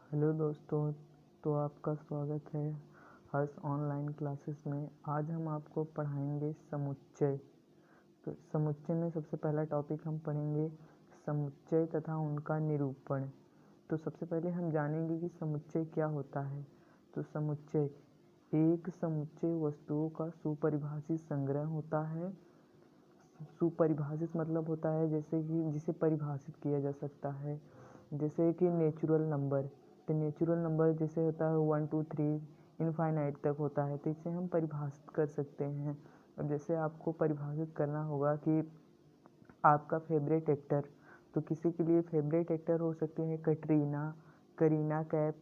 Hello दोस्तों, तो आपका स्वागत है हर्ष ऑनलाइन क्लासेस में। आज हम आपको पढ़ाएंगे समुच्चय। तो समुच्चय में सबसे पहला टॉपिक हम पढ़ेंगे समुच्चय तथा उनका निरूपण। तो सबसे पहले हम जानेंगे कि समुच्चय क्या होता है। तो समुच्चय एक समुच्चय वस्तुओं का सुपरिभाषित संग्रह होता है। सुपरिभाषित मतलब होता है जैसे कि जिसे परिभाषित किया जा सकता है, जैसे कि नेचुरल नंबर। तो नेचुरल नंबर जैसे होता है 1 2 3 इनफाइनाइट तक होता है, तो इसे हम परिभाषित कर सकते हैं। अब जैसे आपको परिभाषित करना होगा कि आपका फेवरेट एक्टर, तो किसी के लिए फेवरेट एक्टर हो सकते हैं कटरीना, करीना कैफ,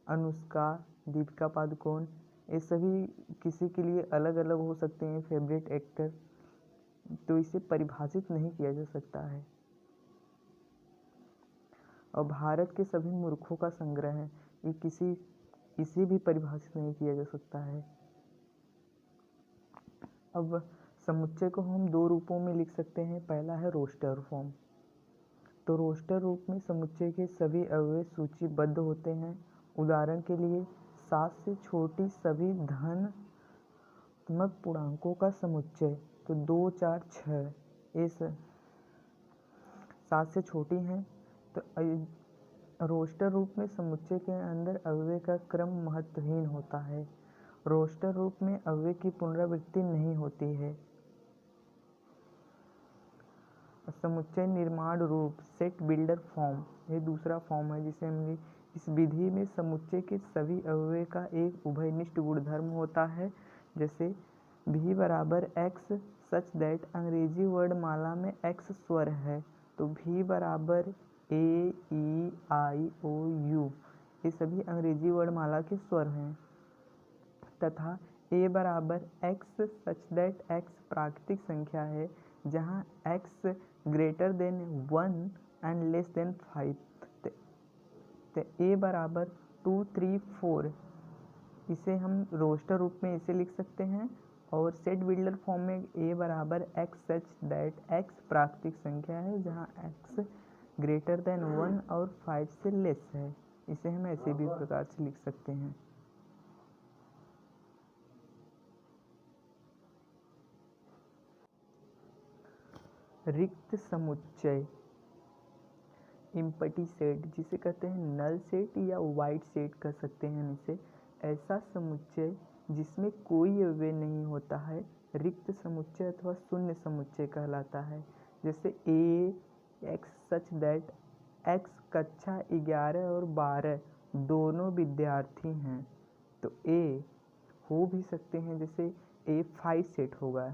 अनुष्का, दीपिका पादुकोण। ये सभी किसी के लिए अलग अलग हो सकते हैं फेवरेट एक्टर, तो इसे परिभाषित नहीं किया जा सकता है। और भारत के सभी मूर्खों का संग्रह है, ये इसे भी परिभाषित नहीं किया जा सकता है। अब समुच्चय को हम दो रूपों में लिख सकते हैं। पहला है रोस्टर फॉर्म। तो रोस्टर रूप में समुच्चय के सभी अवयव सूचीबद्ध होते हैं। उदाहरण के लिए 7 से छोटी सभी धनात्मक पूर्णांकों का समुच्चय, तो 2 4 6 ये 7 से छोटी हैं। तो रोस्टर रूप में समुच्चय के अंदर अवयव का क्रम महत्वहीन होता है। रोस्टर रूप में अवयव की पुनरावृत्ति नहीं होती है। समुच्चय निर्माण रूप सेट बिल्डर फॉर्म, ये दूसरा फॉर्म है जिसे हम इस विधि में समुच्चय के सभी अवयव का एक उभयनिष्ठ गुणधर्म होता है। जैसे भी बराबर एक्स सच दैट अंग्रेजी वर्णमाला में एक्स स्वर है, तो भी बराबर ए ई आई ओ यू, ये सभी अंग्रेजी वर्णमाला के स्वर हैं। तथा ए बराबर एक्स सच दैट एक्स प्राकृतिक संख्या है, जहाँ x greater than 1 and less then 5। तो ए बराबर 2 3 4, इसे हम रोस्टर रूप में इसे लिख सकते हैं। और सेट बिल्डर फॉर्म में ए बराबर एक्स सच दैट एक्स प्राकृतिक संख्या है, जहाँ एक्स ग्रेटर देन 1 और 5 से लेस है, इसे हम ऐसे भी प्रकार से लिख सकते हैं। रिक्त समुच्चय इम्पटी सेट, जिसे कहते हैं नल सेट या वाइट सेट कह सकते हैं हम इसे। ऐसा समुच्चय जिसमें कोई अवयव नहीं होता है रिक्त समुच्चय अथवा शून्य समुच्चय कहलाता है। जैसे ए एक्स सच दैट एक्स कक्षा 11 और 12 दोनों विद्यार्थी हैं, तो ए हो भी सकते हैं, जैसे ए 5 सेट होगा।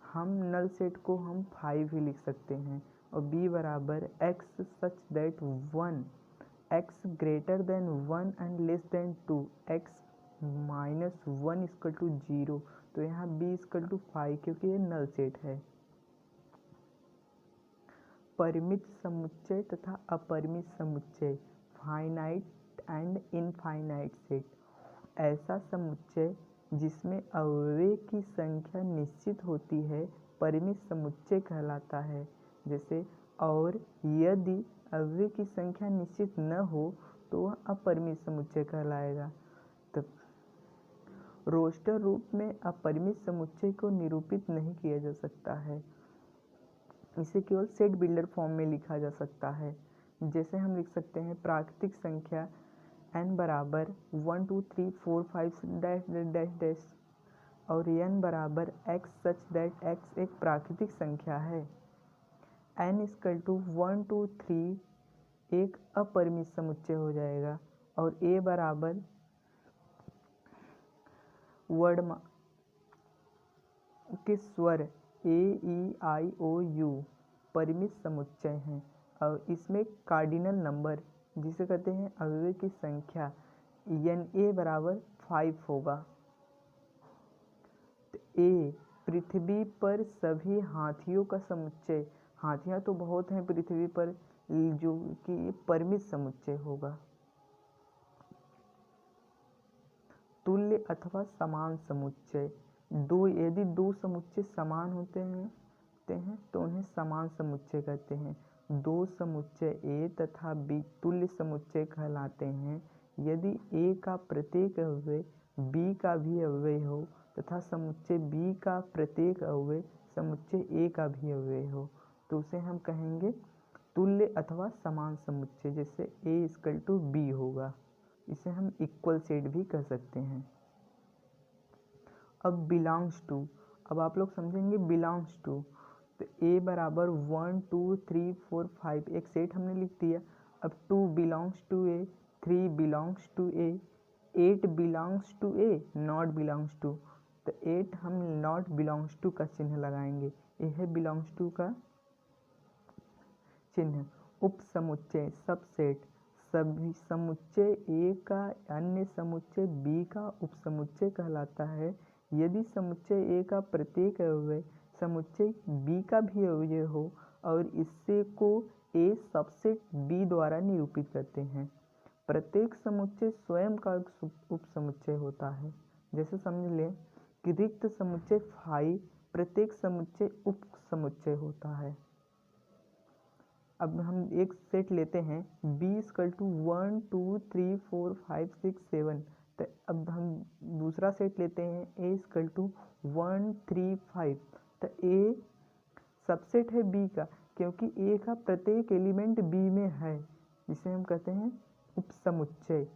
हम नल सेट को हम 5 ही लिख सकते हैं। और बी बराबर x such that 1 x greater than 1 and less than 2 x minus 1 equal to 0, तो यहाँ बी इक्वल टू 5 क्योंकि ये नल सेट है। परिमित समुच्चय तथा अपरिमित समुच्चय फाइनाइट एंड इनफाइनाइट सेट, ऐसा समुच्चय जिसमें अवयव की संख्या निश्चित होती है परिमित समुच्चय कहलाता है। जैसे और यदि अवयव की संख्या निश्चित न हो तो वह अपरिमित समुच्चय कहलाएगा। तो रोस्टर रूप में अपरिमित समुच्चय को निरूपित नहीं किया जा सकता है, इसे केवल सेट बिल्डर फॉर्म में लिखा जा सकता है। जैसे हम लिख सकते हैं प्राकृतिक संख्या n बराबर 1 2 3 4 5 डैश डैश डैश, और n बराबर x सच दैट x एक प्राकृतिक संख्या है। n इक्वल टू 1 2 3 एक अपरिमित समुच्चय हो जाएगा। और a बराबर वर्ड के स्वर ए ई आई ओ यू परिमित समुच्चय हैं। और इसमें कार्डिनल नंबर जिसे कहते हैं अवयव की संख्या एन ए बराबर 5 होगा। तो ए पृथ्वी पर सभी हाथियों का समुच्चय, हाथियाँ तो बहुत हैं पृथ्वी पर, जो कि परिमित समुच्चय होगा। तुल्य अथवा समान समुच्चय, यदि दो समुच्चय समान होते हैं तो उन्हें समान समुच्चय कहते हैं। दो समुच्चय A तथा B तुल्य समुच्चय कहलाते हैं यदि A का प्रत्येक अवयव B का भी अवयव हो तथा समुच्चय B का प्रत्येक अवयव समुच्चय A का भी अवयव हो, तो उसे हम कहेंगे तुल्य अथवा समान समुच्चय, जैसे A=B होगा। इसे हम इक्वल सेट भी कह सकते हैं। अब बिलोंग्स टू, अब आप लोग समझेंगे बिलोंग्स टू, तो A बराबर 1 2 3 4 5 एक सेट हमने लिख दिया। अब 2 belongs to A, 3 belongs to A, 8 belongs to A, not belongs to, तो 8 हम नॉट बिलोंग्स टू का चिन्ह लगाएंगे। ये है बिलोंग्स टू का चिन्ह। उप समुच्चय सबसेट, सभी समुच्चय A का अन्य समुच्चय B का उप समुच्चय कहलाता है यदि समुच्चय A का प्रत्येक अवयव समुच्चय B का भी अवयव हो और इससे को A सबसेट B द्वारा निरूपित करते हैं। प्रत्येक समुच्चय स्वयं का उप समुच्चय होता है। जैसे समझ लें कि रिक्त समुच्चय फाई प्रत्येक समुच्चय उप समुच्चय होता है। अब हम एक सेट लेते हैं B=1 2 3 4 5 6 7, तो अब हम दूसरा सेट लेते हैं A=1 3 5, तो A सबसेट है B का क्योंकि A का प्रत्येक एलिमेंट B में है, जिसे हम कहते हैं उप समुच्चय।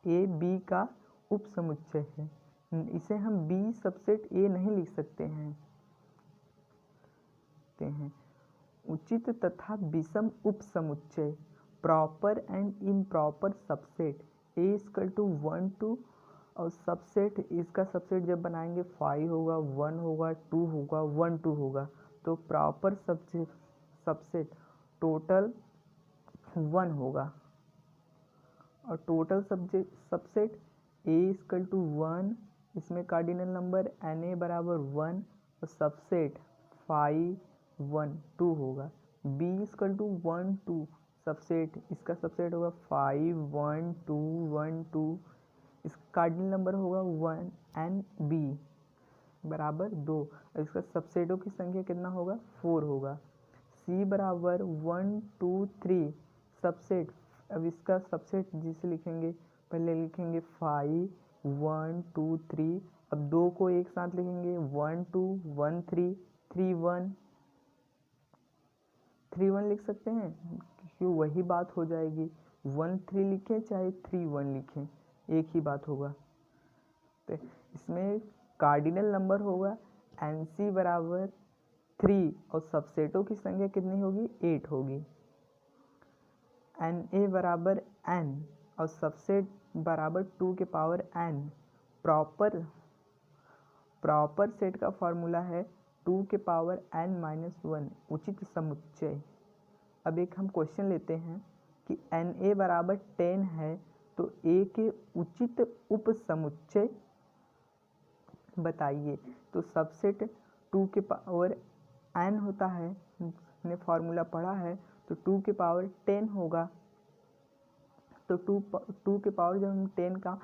A B का उप समुच्चय है, इसे हम B सबसेट A नहीं लिख सकते हैं। उचित तथा विषम उप समुच्चय, proper and improper subset, A=1 2 और सबसेट, इसका सबसेट जब बनाएंगे 5 होगा, 1 होगा, 2 होगा, 1 2 होगा, तो प्रॉपर सबसेट टोटल 1 होगा और टोटल सबसेट A=1, इसमें कार्डिनल नंबर Na=1 और सबसेट 5 1 2 होगा। B=1 2 सबसेट, इसका सबसेट होगा 5 1 2 1 2, इसका कार्डिनल नंबर होगा 1 NB=2 और इसका सबसेटों की संख्या कितना होगा 4 होगा। C=1 2 3 सबसेट, अब इसका सबसेट जिसे लिखेंगे पहले लिखेंगे 5 1 2 3, अब 2 को एक साथ लिखेंगे 1 2 1 3 3 1 3 1 लिख सकते हैं क्योंकि वही बात हो जाएगी। 1 3 लिखें चाहे 3 1 लिखें एक ही बात होगा। तो इसमें कार्डिनल नंबर होगा NC=3 और सबसेटों की संख्या कितनी होगी 8 होगी। NA=N और सबसेट बराबर 2 के पावर N। प्रॉपर सेट का फॉर्मूला है 2 के पावर N-1 उचित समुच्चय। अब एक हम क्वेश्चन लेते हैं कि Na=10 है तो A के उचित उप समुच्चय बताइए। तो सबसेट 2 के पावर N होता है, हमने फॉर्मूला पढ़ा है, तो 2 के पावर 10 होगा। तो 2 के पावर जब हम 10 का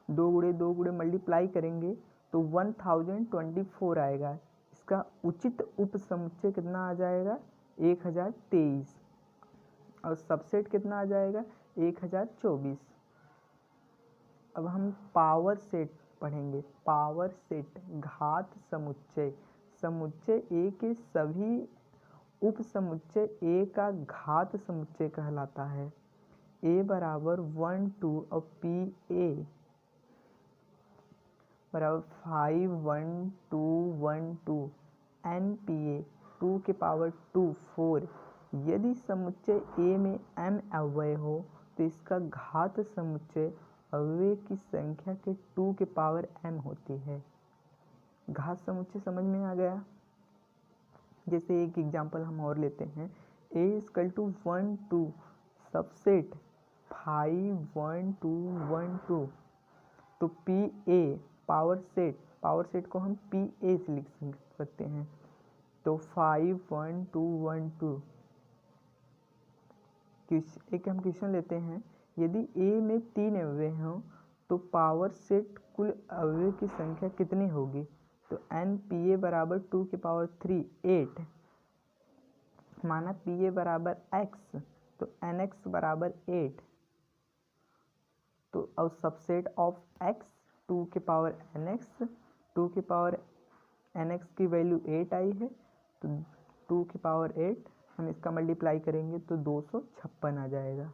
2 गुणे मल्टीप्लाई करेंगे तो 1024 आएगा। इसका उचित उप समुच्चय कितना आ जाएगा 1023 और सबसेट कितना आ जाएगा 1024। अब हम पावर सेट पढ़ेंगे। पावर सेट घात समुच्चय, समुच्चय A के सभी उप समुच्चय A का घात समुच्चय कहलाता है। A=1 2 और PA बराबर 5 1 2 1 2 NPA 2 के पावर 2 4। यदि समुच्चय A में m अवयव हो तो इसका घात समुच्चय अवयव की संख्या के 2 के पावर m होती है। घात समुच्चय समझ में आ गया। जैसे एक एग्जांपल हम और लेते हैं A=1 2 सबसेट 5 1 2 1 2, तो PA पावर सेट को हम PA से लिख सकते हैं। तो 5 1 2 1 2। एक हम क्वेश्चन लेते हैं यदि A में 3 अवयव हों तो पावर सेट कुल अवयव की संख्या कितनी होगी। तो NPA = 2 के पावर 3 8 माना पी ए बराबर एक्स तो एन एक्स बराबर 8। तो अब सबसेट ऑफ एक्स 2 के पावर एन एक्स, 2 के पावर एन एक्स की वैल्यू 8 आई है तो 2 की पावर 8 हम इसका मल्टीप्लाई करेंगे तो 256 आ जाएगा।